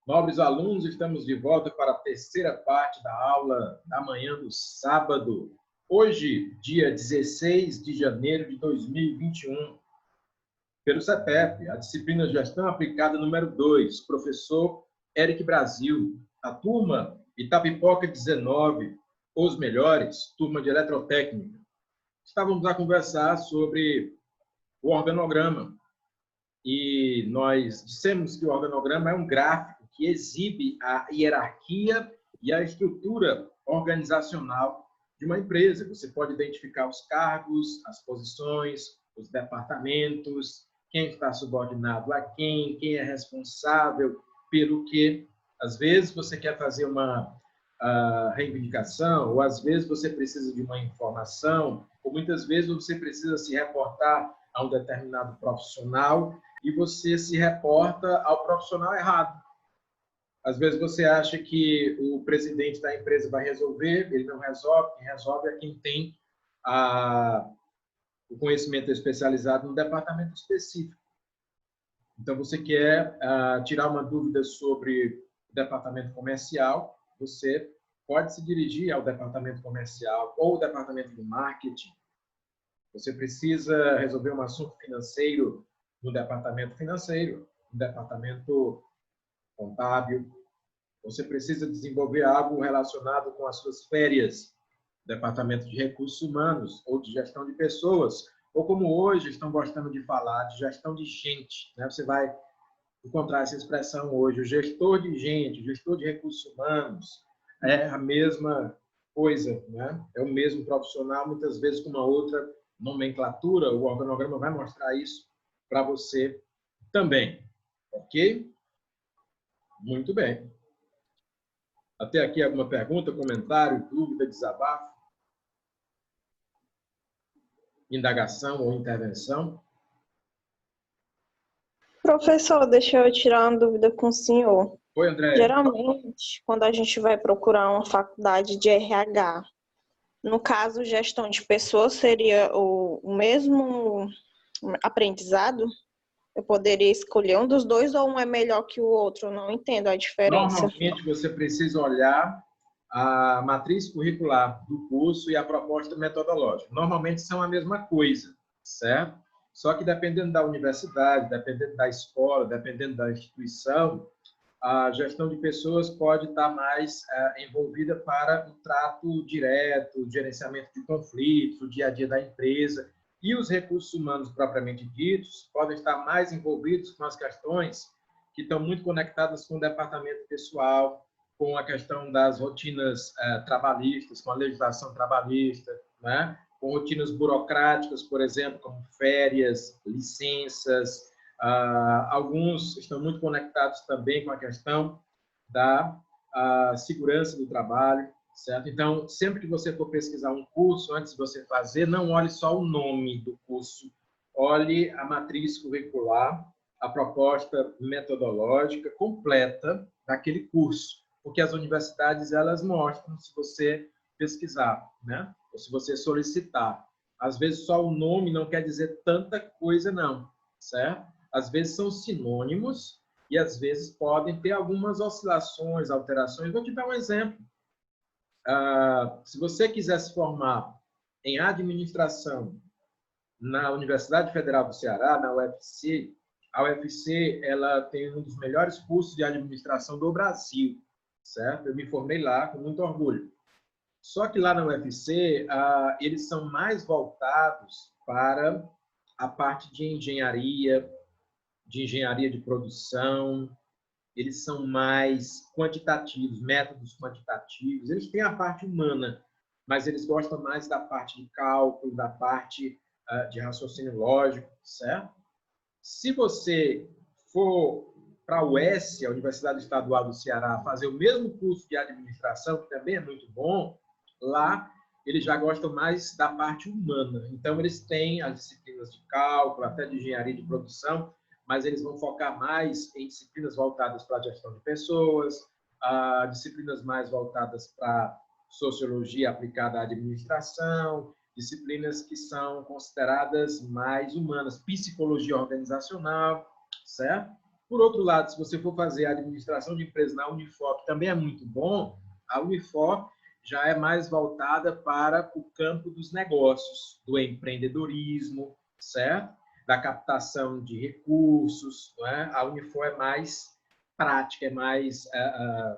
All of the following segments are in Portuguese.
Nobres alunos, estamos de volta para a terceira parte da aula da manhã do sábado. Hoje, dia 16 de janeiro de 2021, pelo CEPEP, a disciplina Gestão Aplicada número 2, professor Eric Brasil, a turma Itapipoca 19, os melhores, turma de eletrotécnica. Estávamos a conversar sobre o organograma e nós dissemos que o organograma é um gráfico que exibe a hierarquia e a estrutura organizacional de uma empresa. Você pode identificar os cargos, as posições, os departamentos, quem está subordinado a quem é responsável pelo quê. Às vezes você quer fazer uma reivindicação, ou às vezes você precisa de uma informação, ou muitas vezes você precisa se reportar a um determinado profissional e você se reporta ao profissional errado. Às vezes você acha que o presidente da empresa vai resolver, ele não resolve, quem resolve é quem tem o conhecimento especializado no departamento específico. Então, você quer tirar uma dúvida sobre o departamento comercial, você pode se dirigir ao departamento comercial ou ao departamento de marketing. Você precisa resolver um assunto financeiro no departamento financeiro, no departamento contábil. Você precisa desenvolver algo relacionado com as suas férias, departamento de recursos humanos ou de gestão de pessoas, ou como hoje estão gostando de falar, de gestão de gente, né? Você vai encontrar essa expressão hoje, o gestor de gente, o gestor de recursos humanos, é a mesma coisa, né? É o mesmo profissional, muitas vezes com uma outra nomenclatura. O organograma vai mostrar isso para você também, ok? Muito bem. Até aqui alguma pergunta, comentário, dúvida, desabafo, indagação ou intervenção? Professor, deixa eu tirar uma dúvida com o senhor. Oi, André. Geralmente, quando a gente vai procurar uma faculdade de RH, no caso, gestão de pessoas seria o mesmo aprendizado? Eu poderia escolher um dos dois ou um é melhor que o outro? Eu não entendo a diferença. Normalmente, você precisa olhar a matriz curricular do curso e a proposta metodológica. Normalmente são a mesma coisa, certo? Só que dependendo da universidade, dependendo da escola, dependendo da instituição, a gestão de pessoas pode estar mais envolvida para o trato direto, o gerenciamento de conflitos, o dia a dia da empresa. E os recursos humanos propriamente ditos podem estar mais envolvidos com as questões que estão muito conectadas com o departamento pessoal, com a questão das rotinas trabalhistas, com a legislação trabalhista, né? Com rotinas burocráticas, por exemplo, como férias, licenças. Alguns estão muito conectados também com a questão da segurança do trabalho, certo? Então, sempre que você for pesquisar um curso, antes de você fazer, não olhe só o nome do curso, olhe a matriz curricular, a proposta metodológica completa daquele curso, porque as universidades, elas mostram se você pesquisar, né? Ou se você solicitar. Às vezes, só o nome não quer dizer tanta coisa, não, certo? Às vezes são sinônimos e às vezes podem ter algumas oscilações, alterações. Vou te dar um exemplo. Se você quiser se formar em administração na Universidade Federal do Ceará, na UFC, a UFC ela tem um dos melhores cursos de administração do Brasil, certo? Eu me formei lá com muito orgulho. Só que lá na UFC, eles são mais voltados para a parte de engenharia de produção, eles são mais quantitativos, métodos quantitativos. Eles têm a parte humana, mas eles gostam mais da parte de cálculo, da parte de raciocínio lógico, certo? Se você for para a UES, a Universidade Estadual do Ceará, fazer o mesmo curso de administração, que também é muito bom, lá eles já gostam mais da parte humana. Então, eles têm as disciplinas de cálculo, até de engenharia de produção, mas eles vão focar mais em disciplinas voltadas para a gestão de pessoas, disciplinas mais voltadas para sociologia aplicada à administração, disciplinas que são consideradas mais humanas, psicologia organizacional, certo? Por outro lado, se você for fazer a administração de empresas na Unifor, que também é muito bom, a Unifor já é mais voltada para o campo dos negócios, do empreendedorismo, certo? Da captação de recursos, não é? A Unifor é mais prática, é mais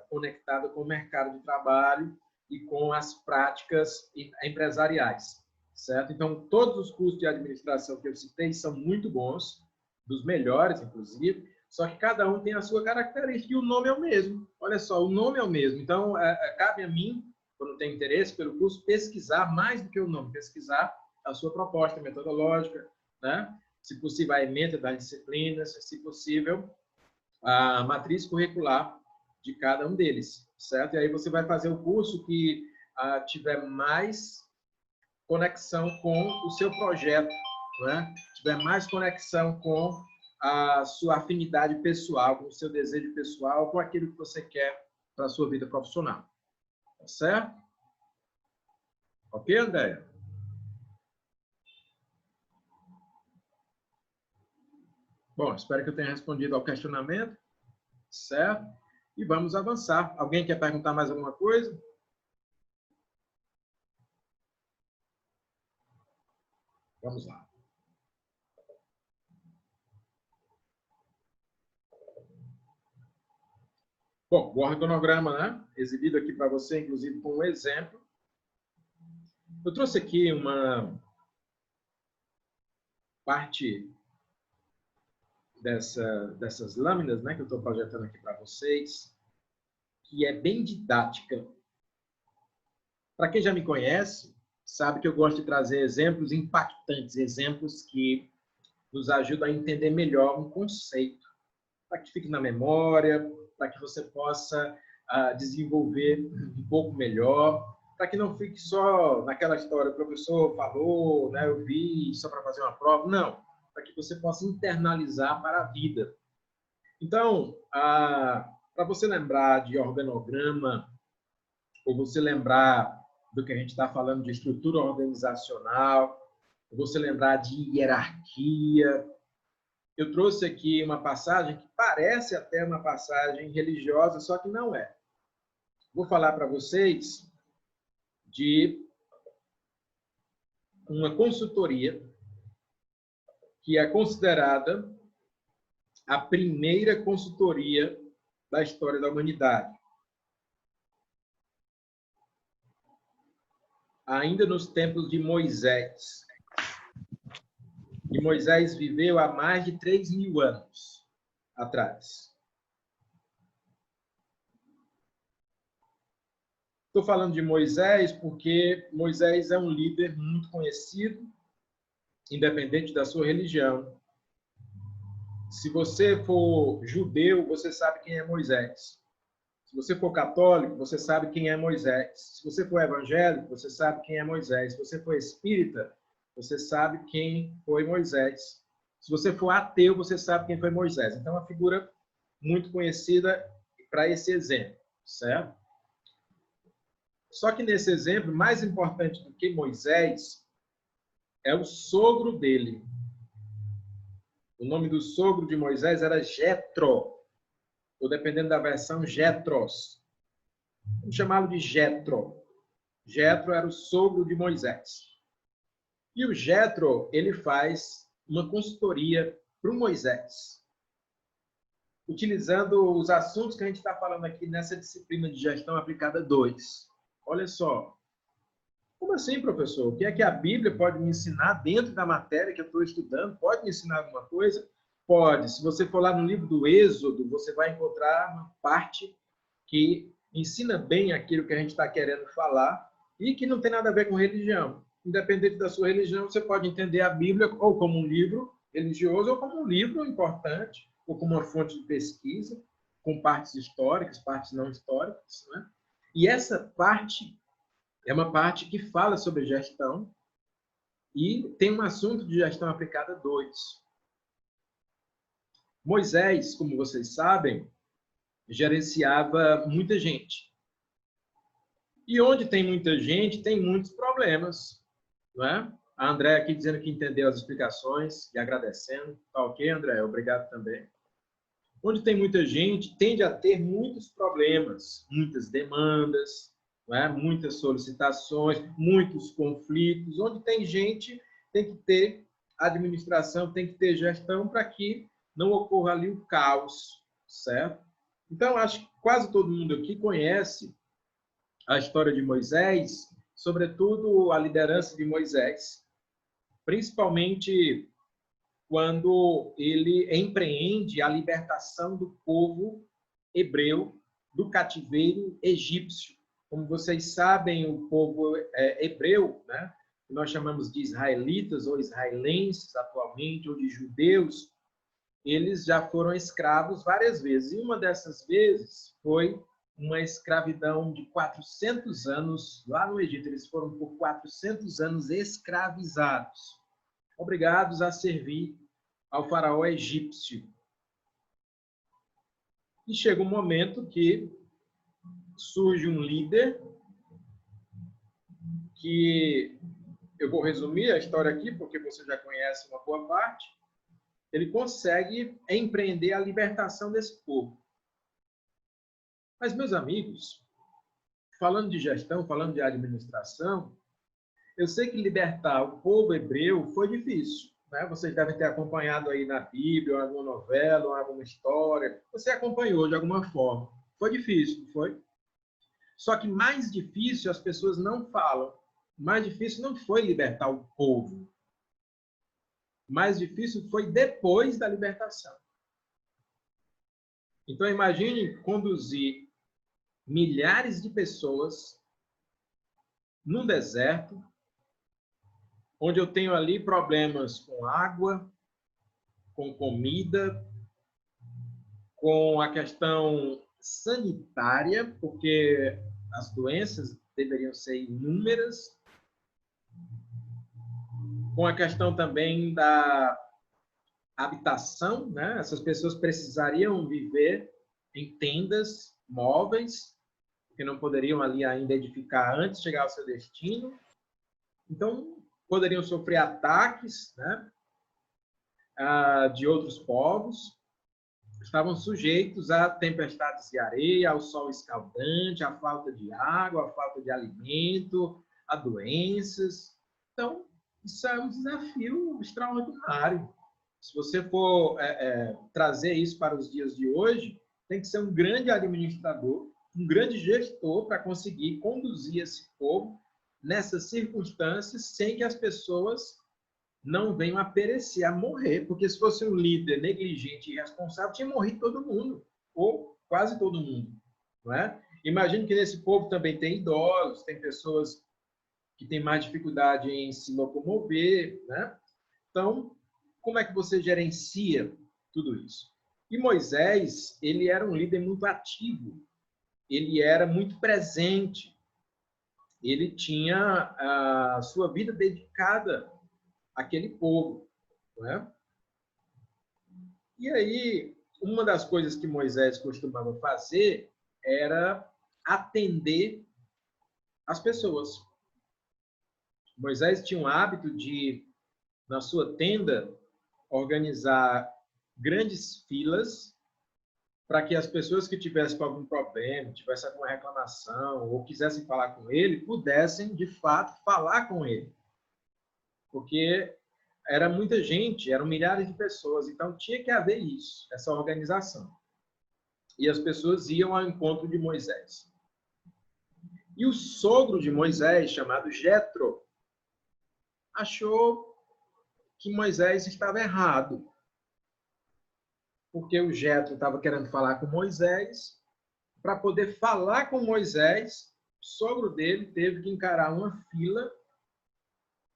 conectada com o mercado de trabalho e com as práticas empresariais, certo? Então, todos os cursos de administração que eu citei são muito bons, dos melhores, inclusive, só que cada um tem a sua característica e o nome é o mesmo. Olha só, o nome é o mesmo. Então, cabe a mim, quando tenho interesse pelo curso, pesquisar mais do que o nome, pesquisar a sua proposta metodológica, né? Se possível, a ementa das disciplinas, se possível, a matriz curricular de cada um deles, certo? E aí você vai fazer o curso que tiver mais conexão com o seu projeto, né? Tiver mais conexão com a sua afinidade pessoal, com o seu desejo pessoal, com aquilo que você quer para a sua vida profissional. Tá certo? Ok, Andréia? Bom, espero que eu tenha respondido ao questionamento, certo? E vamos avançar. Alguém quer perguntar mais alguma coisa? Vamos lá. Bom, o organograma, né? Exibido aqui para você, inclusive, com um exemplo. Eu trouxe aqui uma parte dessas lâminas, né, que eu estou projetando aqui para vocês, que é bem didática. Para quem já me conhece, sabe que eu gosto de trazer exemplos impactantes, exemplos que nos ajudam a entender melhor um conceito, para que fique na memória, para que você possa desenvolver um pouco melhor, para que não fique só naquela história, o professor falou, né, eu vi, só para fazer uma prova. Não, para que você possa internalizar para a vida. Então, para você lembrar de organograma, ou você lembrar do que a gente está falando de estrutura organizacional, ou você lembrar de hierarquia, eu trouxe aqui uma passagem que parece até uma passagem religiosa, só que não é. Vou falar para vocês de uma consultoria que é considerada a primeira consultoria da história da humanidade. Ainda nos tempos de Moisés. E Moisés viveu há mais de 3.000 anos atrás. Estou falando de Moisés porque Moisés é um líder muito conhecido, independente da sua religião. Se você for judeu, você sabe quem é Moisés. Se você for católico, você sabe quem é Moisés. Se você for evangélico, você sabe quem é Moisés. Se você for espírita, você sabe quem foi Moisés. Se você for ateu, você sabe quem foi Moisés. Então, é uma figura muito conhecida para esse exemplo, certo? Só que nesse exemplo, mais importante do que Moisés é o sogro dele. O nome do sogro de Moisés era Jetro, ou dependendo da versão, Jetros. Vamos chamá-lo de Jetro. Jetro era o sogro de Moisés. E o Jetro, ele faz uma consultoria para o Moisés, utilizando os assuntos que a gente está falando aqui nessa disciplina de gestão aplicada 2. Olha só. Como assim, professor? O que é que a Bíblia pode me ensinar dentro da matéria que eu estou estudando? Pode me ensinar alguma coisa? Pode. Se você for lá no livro do Êxodo, você vai encontrar uma parte que ensina bem aquilo que a gente está querendo falar e que não tem nada a ver com religião. Independente da sua religião, você pode entender a Bíblia ou como um livro religioso ou como um livro importante, ou como uma fonte de pesquisa, com partes históricas, partes não históricas, né? E essa parte é uma parte que fala sobre gestão e tem um assunto de gestão aplicada 2. Moisés, como vocês sabem, gerenciava muita gente. E onde tem muita gente, tem muitos problemas, não é? A André aqui dizendo que entendeu as explicações e agradecendo. Tá ok, André? Obrigado também. Onde tem muita gente, tende a ter muitos problemas, muitas demandas, não é? Muitas solicitações, muitos conflitos. Onde tem gente, tem que ter administração, tem que ter gestão para que não ocorra ali o caos, certo? Então, acho que quase todo mundo aqui conhece a história de Moisés, sobretudo a liderança de Moisés, principalmente quando ele empreende a libertação do povo hebreu do cativeiro egípcio. Como vocês sabem, o povo hebreu, né, que nós chamamos de israelitas ou israelenses atualmente, ou de judeus, eles já foram escravos várias vezes. E uma dessas vezes foi uma escravidão de 400 anos lá no Egito. Eles foram por 400 anos escravizados, obrigados a servir ao faraó egípcio. E chega um momento que surge um líder, que eu vou resumir a história aqui, porque você já conhece uma boa parte. Ele consegue empreender a libertação desse povo. Mas, meus amigos, falando de gestão, falando de administração, eu sei que libertar o povo hebreu foi difícil, né? Vocês devem ter acompanhado aí na Bíblia, ou alguma novela, ou alguma história. Você acompanhou de alguma forma. Foi difícil, não foi? Só que mais difícil as pessoas não falam. Mais difícil não foi libertar o povo. Mais difícil foi depois da libertação. Então, imagine conduzir milhares de pessoas num deserto, onde eu tenho ali problemas com água, com comida, com a questão sanitária, porque as doenças deveriam ser inúmeras, com a questão também da habitação, né? Essas pessoas precisariam viver em tendas móveis, que não poderiam ali ainda edificar antes de chegar ao seu destino. Então, poderiam sofrer ataques, né, de outros povos. Estavam sujeitos a tempestades de areia, ao sol escaldante, à falta de água, à falta de alimento, a doenças. Então, isso é um desafio extraordinário. Se você for trazer isso para os dias de hoje, tem que ser um grande administrador, um grande gestor para conseguir conduzir esse povo nessas circunstâncias sem que as pessoas não venham a perecer, a morrer. Porque se fosse um líder negligente e irresponsável, tinha morrido todo mundo, ou quase todo mundo. Não é? Imagino que nesse povo também tem idosos, tem pessoas que têm mais dificuldade em se locomover, né? Então, como é que você gerencia tudo isso? E Moisés, ele era um líder muito ativo, ele era muito presente, ele tinha a sua vida dedicada àquele povo, não é? E aí, uma das coisas que Moisés costumava fazer era atender as pessoas. Moisés tinha um hábito de, na sua tenda, organizar grandes filas para que as pessoas que tivessem com algum problema, tivessem alguma reclamação ou quisessem falar com ele, pudessem, de fato, falar com ele. Porque era muita gente, eram milhares de pessoas, então tinha que haver isso, essa organização. E as pessoas iam ao encontro de Moisés. E o sogro de Moisés, chamado Jetro, achou que Moisés estava errado, porque o Jetro estava querendo falar com Moisés. Para poder falar com Moisés, o sogro dele teve que encarar uma fila,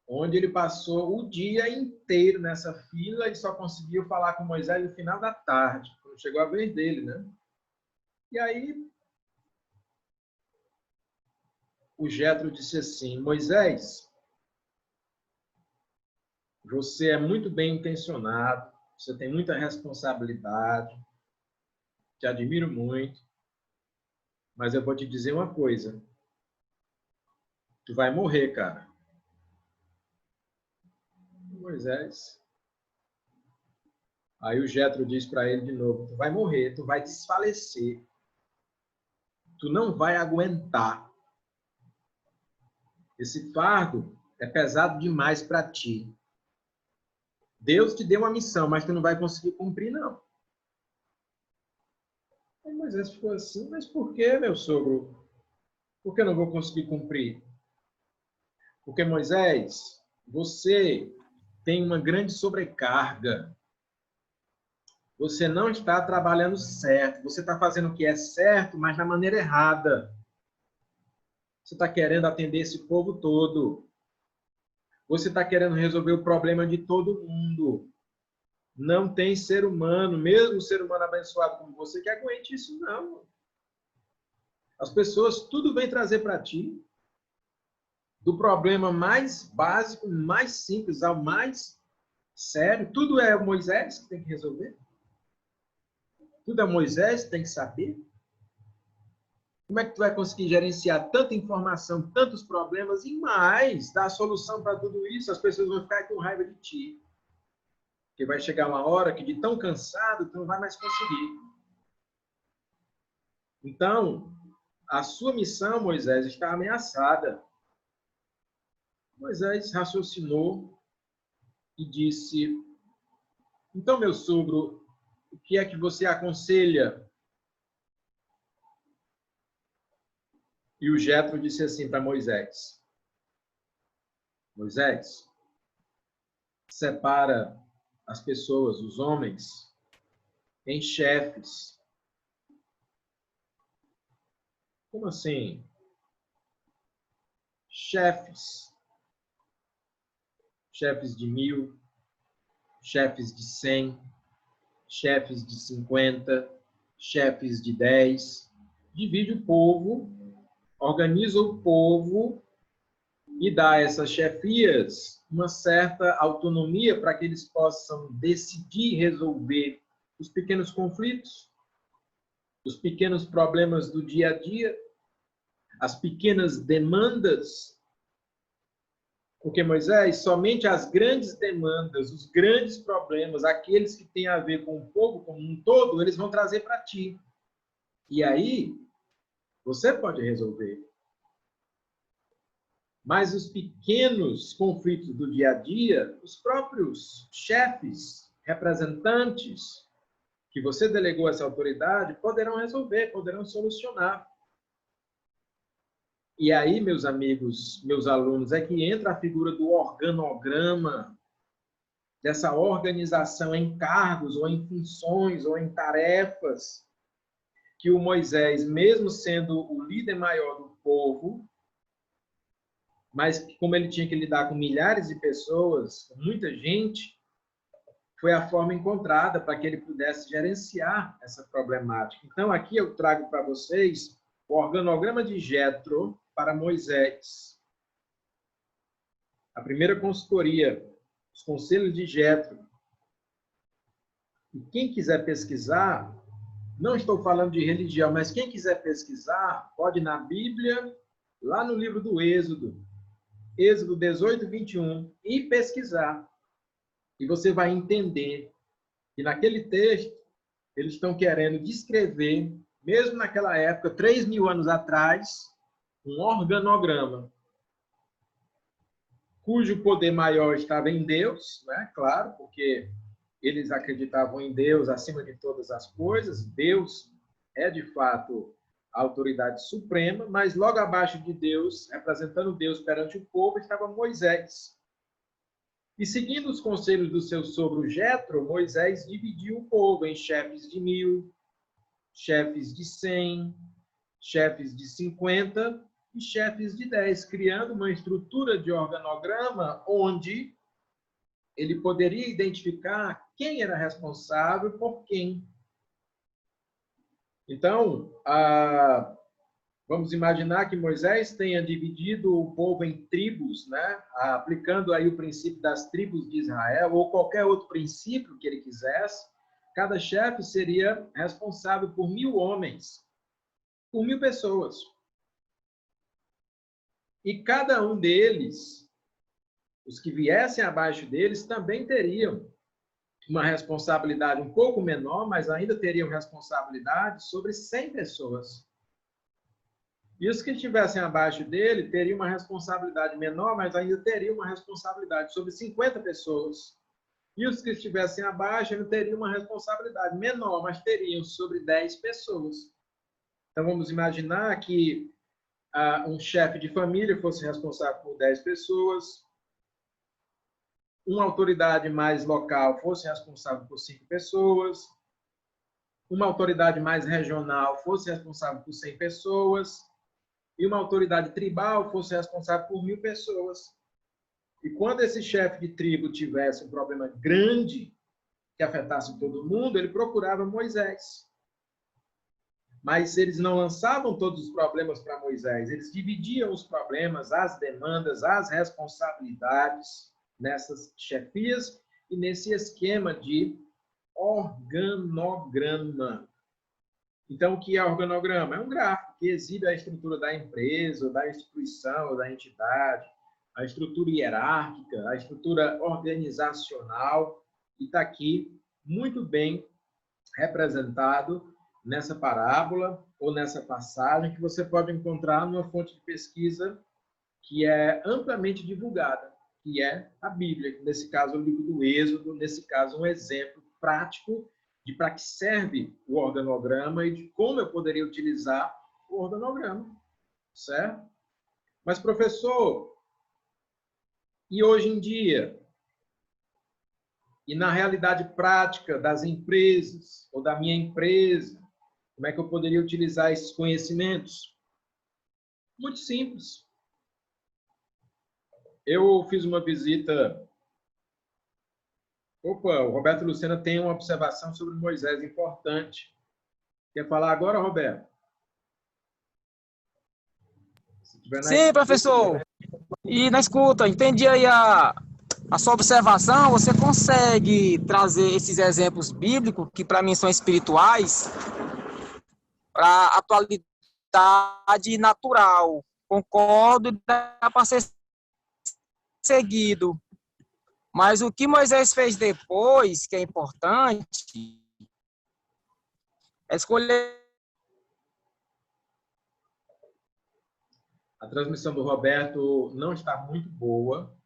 onde ele passou o dia inteiro nessa fila e só conseguiu falar com Moisés no final da tarde, quando chegou a vez dele, né? E aí o Jetro disse assim: Moisés, você é muito bem intencionado, você tem muita responsabilidade, te admiro muito, mas eu vou te dizer uma coisa: tu vai morrer, cara. Moisés Aí o Jetro diz para ele de novo, tu vai morrer, tu vai desfalecer, tu não vai aguentar. Esse fardo é pesado demais para ti. Deus te deu uma missão, mas tu não vai conseguir cumprir, não. Aí Moisés ficou assim, mas por que, meu sogro? Por que eu não vou conseguir cumprir? Porque, Moisés, você tem uma grande sobrecarga. Você não está trabalhando certo. Você está fazendo o que é certo, mas da maneira errada. Você está querendo atender esse povo todo. Você está querendo resolver o problema de todo mundo. Não tem ser humano, mesmo ser humano abençoado como você, que aguente isso, não. As pessoas tudo vem trazer para ti, do problema mais básico, mais simples ao mais sério. Tudo é Moisés que tem que resolver. Tudo é Moisés que tem que saber. Como é que tu vai conseguir gerenciar tanta informação, tantos problemas e mais dar a solução para tudo isso? As pessoas vão ficar com raiva de ti. Porque vai chegar uma hora que de tão cansado tu não vai mais conseguir. Então, a sua missão, Moisés, está ameaçada. Moisés raciocinou e disse, então, meu sogro, o que é que você aconselha? E o Jetro disse assim para Moisés, Moisés, separa as pessoas, os homens, em chefes. Como assim? Chefes. Chefes de 1000, chefes de 100, chefes de 50, chefes de 10. Divide o povo, organiza o povo e dá a essas chefias uma certa autonomia para que eles possam decidir resolver os pequenos conflitos, os pequenos problemas do dia a dia, as pequenas demandas. Porque, Moisés, somente as grandes demandas, os grandes problemas, aqueles que têm a ver com o povo como um todo, eles vão trazer para ti. E aí, você pode resolver. Mas os pequenos conflitos do dia a dia, os próprios chefes, representantes, que você delegou essa autoridade, poderão resolver, poderão solucionar. E aí, meus amigos, meus alunos, é que entra a figura do organograma, dessa organização em cargos, ou em funções, ou em tarefas, que o Moisés, mesmo sendo o líder maior do povo, mas como ele tinha que lidar com milhares de pessoas, com muita gente, foi a forma encontrada para que ele pudesse gerenciar essa problemática. Então, aqui eu trago para vocês o organograma de Jetro para Moisés. A primeira consultoria, os conselhos de Jetro. E quem quiser pesquisar, não estou falando de religião, mas quem quiser pesquisar, pode ir na Bíblia, lá no livro do Êxodo, Êxodo 18, 21, e pesquisar. E você vai entender que naquele texto, eles estão querendo descrever, mesmo naquela época, 3.000 anos atrás, um organograma, cujo poder maior estava em Deus, né? Claro, porque eles acreditavam em Deus acima de todas as coisas. Deus é, de fato, a autoridade suprema, mas logo abaixo de Deus, representando Deus perante o povo, estava Moisés. E seguindo os conselhos do seu sogro Jetro, Moisés dividiu o povo em chefes de 1000, chefes de 100, chefes de 50 e chefes de 10, criando uma estrutura de organograma onde ele poderia identificar quem era responsável por quem. Então, vamos imaginar que Moisés tenha dividido o povo em tribos, né? Aplicando aí o princípio das tribos de Israel, ou qualquer outro princípio que ele quisesse. Cada chefe seria responsável por 1000 homens, por 1000 pessoas. E cada um deles, os que viessem abaixo deles, também teriam uma responsabilidade um pouco menor, mas ainda teriam responsabilidade sobre 100 pessoas. E os que estivessem abaixo dele teriam uma responsabilidade menor, mas ainda teriam uma responsabilidade sobre 50 pessoas. E os que estivessem abaixo não teriam uma responsabilidade menor, mas teriam sobre 10 pessoas. Então, vamos imaginar que um chefe de família fosse responsável por 10 pessoas, uma autoridade mais local fosse responsável por 5 pessoas, uma autoridade mais regional fosse responsável por 100 pessoas, e uma autoridade tribal fosse responsável por 1000 pessoas. E quando esse chefe de tribo tivesse um problema grande que afetasse todo mundo, ele procurava Moisés. Mas eles não lançavam todos os problemas para Moisés, eles dividiam os problemas, as demandas, as responsabilidades nessas chefias e nesse esquema de organograma. Então, o que é organograma? É um gráfico que exibe a estrutura da empresa, da instituição, da entidade, a estrutura hierárquica, a estrutura organizacional, e está aqui muito bem representado nessa parábola ou nessa passagem que você pode encontrar numa fonte de pesquisa que é amplamente divulgada, que é a Bíblia, nesse caso o livro do Êxodo, nesse caso um exemplo prático de para que serve o organograma e de como eu poderia utilizar o organograma, certo? Mas, professor, e hoje em dia? E na realidade prática das empresas, ou da minha empresa, como é que eu poderia utilizar esses conhecimentos? Muito simples. Eu fiz uma visita... Opa, o Roberto Lucena tem uma observação sobre Moisés importante. Quer falar agora, Roberto? Sim, professor. E na escuta, entendi aí a sua observação. Você consegue trazer esses exemplos bíblicos, que para mim são espirituais, para a atualidade natural. Concordo, dá para ser seguido. Mas o que Moisés fez depois, que é importante, é escolher. A transmissão do Roberto não está muito boa,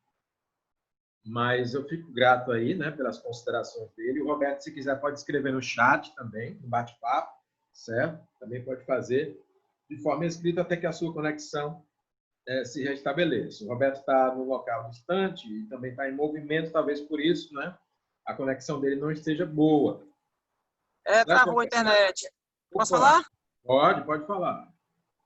mas eu fico grato aí, né, pelas considerações dele. O Roberto, se quiser, pode escrever no chat também, no bate-papo, certo? Também pode fazer de forma escrita até que a sua conexão se restabeleça. O Roberto está no local distante e também está em movimento, talvez por isso, né, a conexão dele não esteja boa. Travou a internet. Posso falar? Pode falar.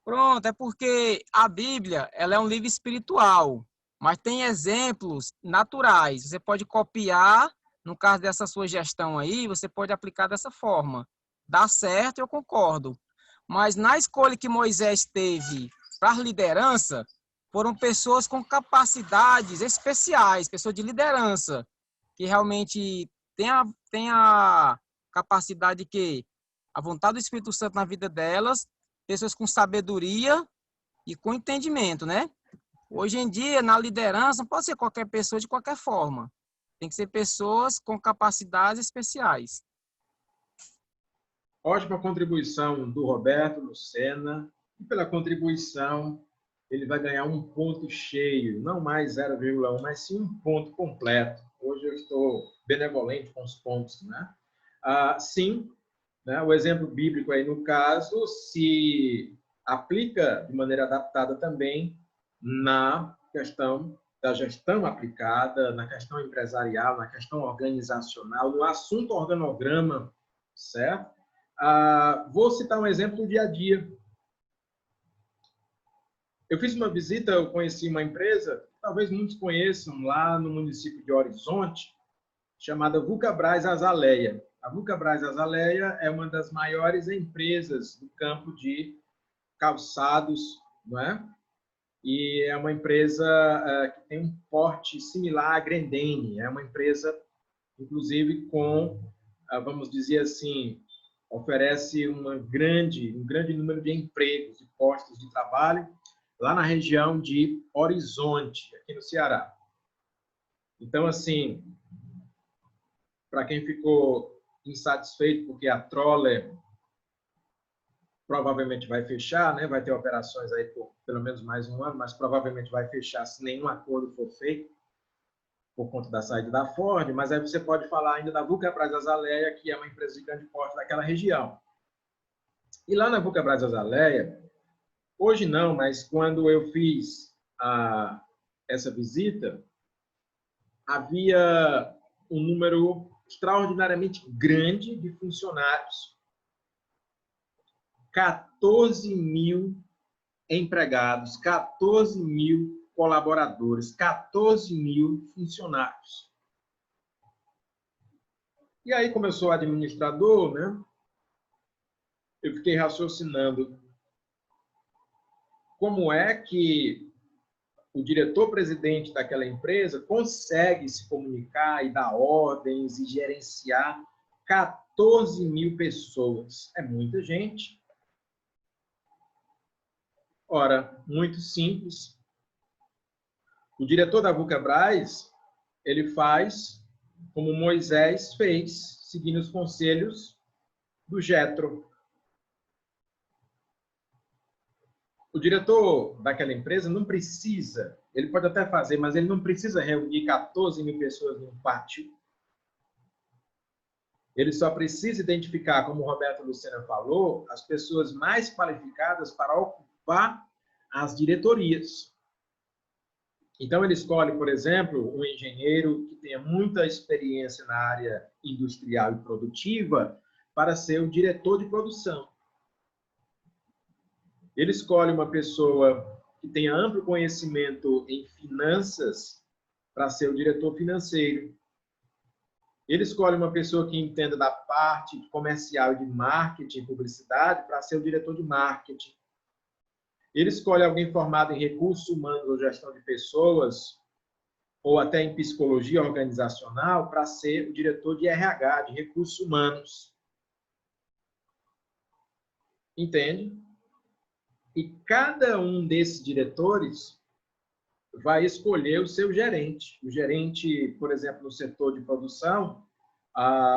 Pronto, é porque a Bíblia, ela é um livro espiritual, mas tem exemplos naturais. Você pode copiar, no caso dessa sua gestão aí, você pode aplicar dessa forma. Dá certo, eu concordo. Mas na escolha que Moisés teve para a liderança, foram pessoas com capacidades especiais, pessoas de liderança, que realmente têm a capacidade que a vontade do Espírito Santo na vida delas, pessoas com sabedoria e com entendimento, né? Hoje em dia, na liderança, não pode ser qualquer pessoa de qualquer forma. Tem que ser pessoas com capacidades especiais. Ótima contribuição do Roberto Lucena. E pela contribuição, ele vai ganhar um ponto cheio, não mais 0,1, mas sim um ponto completo. Hoje eu estou benevolente com os pontos, né? Sim, né? O exemplo bíblico aí, no caso, se aplica de maneira adaptada também na questão da gestão aplicada, na questão empresarial, na questão organizacional, no assunto organograma, certo? Vou citar um exemplo do dia a dia. Eu fiz uma visita, eu conheci uma empresa, talvez muitos conheçam, lá no município de Horizonte, chamada Vulcabras Azaleia. A Vulcabras Azaleia é uma das maiores empresas do campo de calçados, não é? E é uma empresa que tem um porte similar à Grendene. É uma empresa, inclusive, com, vamos dizer assim, oferece um grande número de empregos e postos de trabalho lá na região de Horizonte, aqui no Ceará. Então, assim, para quem ficou insatisfeito porque a Troller provavelmente vai fechar, né? Vai ter operações aí por pelo menos mais um ano, mas provavelmente vai fechar se nenhum acordo for feito por conta da saída da Ford. Mas aí você pode falar ainda da Vulcabras Azaleia, que é uma empresa de grande porte daquela região. E lá na Vulcabras Azaleia, hoje não, mas quando eu fiz essa visita, havia um número extraordinariamente grande de funcionários. 14 mil empregados, 14 mil colaboradores, 14 mil funcionários. E aí, como eu sou administrador, né, eu fiquei raciocinando como é que o diretor-presidente daquela empresa consegue se comunicar e dar ordens e gerenciar 14 mil pessoas. É muita gente. Ora, muito simples. O diretor da Vulcabras, ele faz como Moisés fez, seguindo os conselhos do Jetro. O diretor daquela empresa não precisa, ele pode até fazer, mas ele não precisa reunir 14 mil pessoas num pátio. Ele só precisa identificar, como o Roberto Lucena falou, as pessoas mais qualificadas para ocupar as diretorias. Então, ele escolhe, por exemplo, um engenheiro que tenha muita experiência na área industrial e produtiva para ser o diretor de produção. Ele escolhe uma pessoa que tenha amplo conhecimento em finanças para ser o diretor financeiro. Ele escolhe uma pessoa que entenda da parte comercial e de marketing e publicidade para ser o diretor de marketing. Ele escolhe alguém formado em recursos humanos ou gestão de pessoas, ou até em psicologia organizacional, para ser o diretor de RH, de recursos humanos. Entende? E cada um desses diretores vai escolher o seu gerente. O gerente, por exemplo, no setor de produção,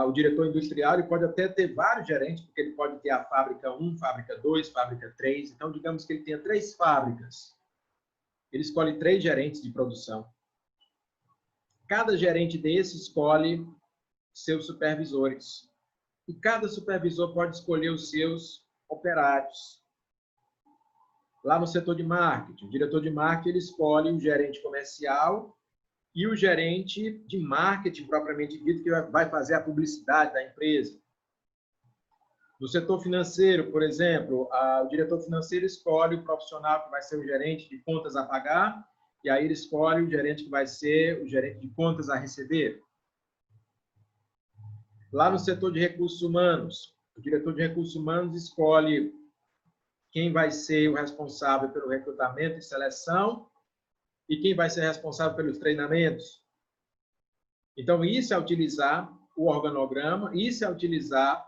o diretor industrial ele pode até ter vários gerentes, porque ele pode ter a fábrica 1, fábrica 2, fábrica 3. Então, digamos que ele tenha 3 fábricas. Ele escolhe 3 gerentes de produção. Cada gerente desse escolhe seus supervisores. E cada supervisor pode escolher os seus operários. Lá no setor de marketing, o diretor de marketing ele escolhe o gerente comercial e o gerente de marketing propriamente dito, que vai fazer a publicidade da empresa. No setor financeiro, por exemplo, o diretor financeiro escolhe o profissional que vai ser o gerente de contas a pagar, e aí ele escolhe o gerente que vai ser o gerente de contas a receber. Lá no setor de recursos humanos, o diretor de recursos humanos escolhe quem vai ser o responsável pelo recrutamento e seleção e quem vai ser responsável pelos treinamentos. Então, isso é utilizar o organograma, isso é utilizar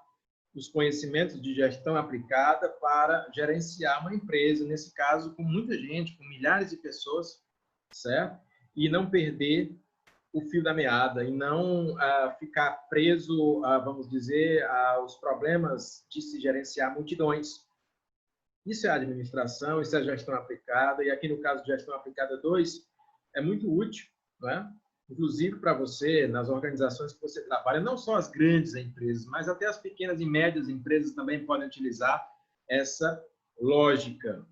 os conhecimentos de gestão aplicada para gerenciar uma empresa, nesse caso, com muita gente, com milhares de pessoas, certo? E não perder o fio da meada e não ficar preso, vamos dizer, aos problemas de se gerenciar multidões. Isso é administração, isso é gestão aplicada, e aqui no caso de gestão aplicada 2, é muito útil, né? Inclusive para você, nas organizações que você trabalha, não só as grandes empresas, mas até as pequenas e médias empresas também podem utilizar essa lógica,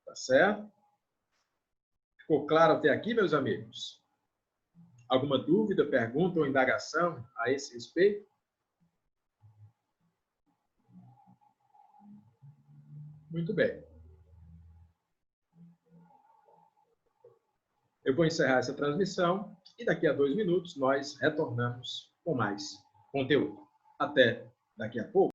tá certo? Ficou claro até aqui, meus amigos? Alguma dúvida, pergunta ou indagação a esse respeito? Muito bem. Eu vou encerrar essa transmissão e daqui a 2 minutos nós retornamos com mais conteúdo. Até daqui a pouco.